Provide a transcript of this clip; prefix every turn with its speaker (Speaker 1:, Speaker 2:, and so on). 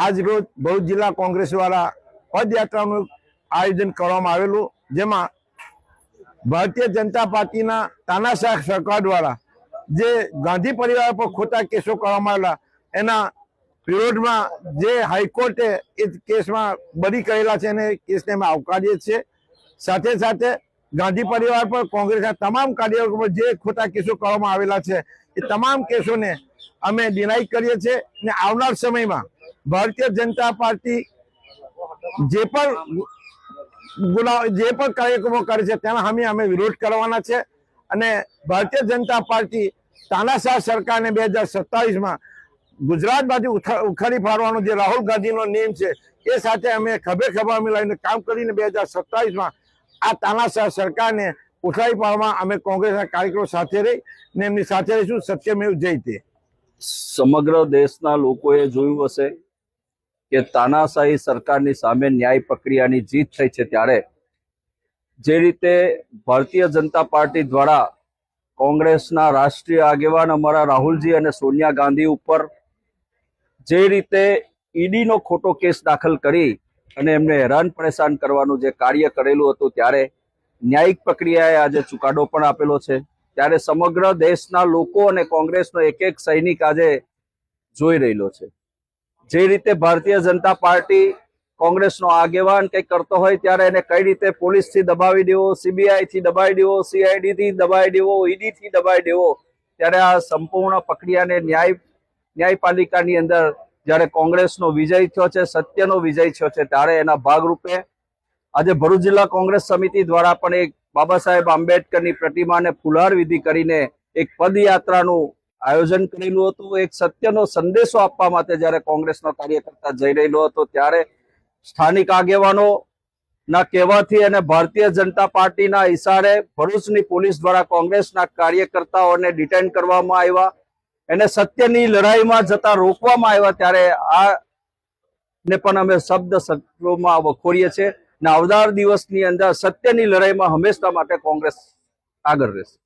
Speaker 1: આજ રોજ ભરૂચ જિલ્લા કોંગ્રેસ દ્વારા પદયાત્રાનું આયોજન કરવામાં આવેલું, જેમાં ભારતીય જનતા પાર્ટીના તાનાશાહ સરકાર દ્વારા જે ગાંધી પરિવાર પર ખોટા કેસો કરવામાં આવેલા એના વિરોધમાં જે હાઈકોર્ટે એ કેસમાં બરી કરેલા છે અને કેસને અમે આવકારીએ છીએ। સાથે સાથે ગાંધી પરિવાર પર કોંગ્રેસના તમામ કાર્યકરો પર જે ખોટા કેસો કરવામાં આવેલા છે એ તમામ કેસોને અમે ડિનાય કરીએ છીએ અને આવનાર સમયમાં ભારતીય જનતા પાર્ટી જે પણ કાર્યક્રમો કરે છે તેના સામે અમે વિરોધ કરવાના છે અને ભારતીય જનતા પાર્ટી તાનાશાહ સરકારને 2027માં ગુજરાત બાજુ ઉખાડી ફાડવાનો જે રાહુલ ગાંધીનો નિયમ છે એ સાથે અમે ખભે ખભા મિલાવીને કામ કરીને 2027માં આ તાનાશાહ સરકારને ઉખાડી પાડવામાં અમે કોંગ્રેસના કાર્યકરો સાથે રહીને એમની સાથે રહીશું। સત્યમેવ જયતે।
Speaker 2: સમગ્ર દેશના લોકોએ જોયું હશે કે તાનાશાહી સરકારની સામે ન્યાય પ્રક્રિયાની જીત થઈ છે, ત્યારે જે રીતે ભારતીય જનતા પાર્ટી દ્વારા કોંગ્રેસના રાષ્ટ્રીય આગેવાન અમારા રાહુલજી અને સોનિયા ગાંધી ઉપર જે રીતે ઈડીનો ખોટો કેસ દાખલ કરી અને એમને હેરાન પરેશાન કરવાનું જે કાર્ય કરેલું હતું, ત્યારે ન્યાયિક પ્રક્રિયાએ આજે ચુકાદો પણ આપેલો છે। ત્યારે સમગ્ર દેશના લોકો અને કોંગ્રેસનો એક એક સૈનિક આજે જોઈ રહેલો છે। જે રીતે ભારતીય જનતા પાર્ટી કોંગ્રેસનો આગેવાન કંઈક કરતો હોય ત્યારે એને કઈ રીતે પોલીસથી દબાવી દેવો, સીબીઆઈથી દબાવી દેવો, સીઆઈડીથી દબાવી દેવો, ઈડીથી દબાવી દેવો, ત્યારે આ સંપૂર્ણ પ્રક્રિયાને ન્યાયપાલિકાની અંદર જ્યારે કોંગ્રેસનો વિજય થયો છે, સત્યનો વિજય થયો છે, ત્યારે એના ભાગરૂપે આજે ભરૂચ જિલ્લા કોંગ્રેસ સમિતિ દ્વારા પણ એક બાબા સાહેબ આંબેડકરની પ્રતિમાને ફુલહાર વિધિ કરીને એક પદયાત્રાનું આયોજન કરેલું હતું। એક સત્યનો સંદેશો આપવા માટે જ્યારે કોંગ્રેસનો કાર્યકર્તા જઈ રહેલો હતો, ત્યારે સ્થાનિક આગેવાનો ના કહેવાથી અને ભારતીય જનતા પાર્ટીના ઇશારે ભરૂચની પોલીસ દ્વારા કોંગ્રેસના કાર્યકર્તાઓને ડિટેન કરવામાં આવ્યા, એને સત્યની લડાઈમાં જતા રોકવામાં આવ્યા। ત્યારે આ ને પણ અમે શબ્દ શબ્દોમાં વખોડીએ છીએ અને આવનાર દિવસની અંદર સત્યની લડાઈમાં હંમેશા માટે કોંગ્રેસ આગળ રહેશે।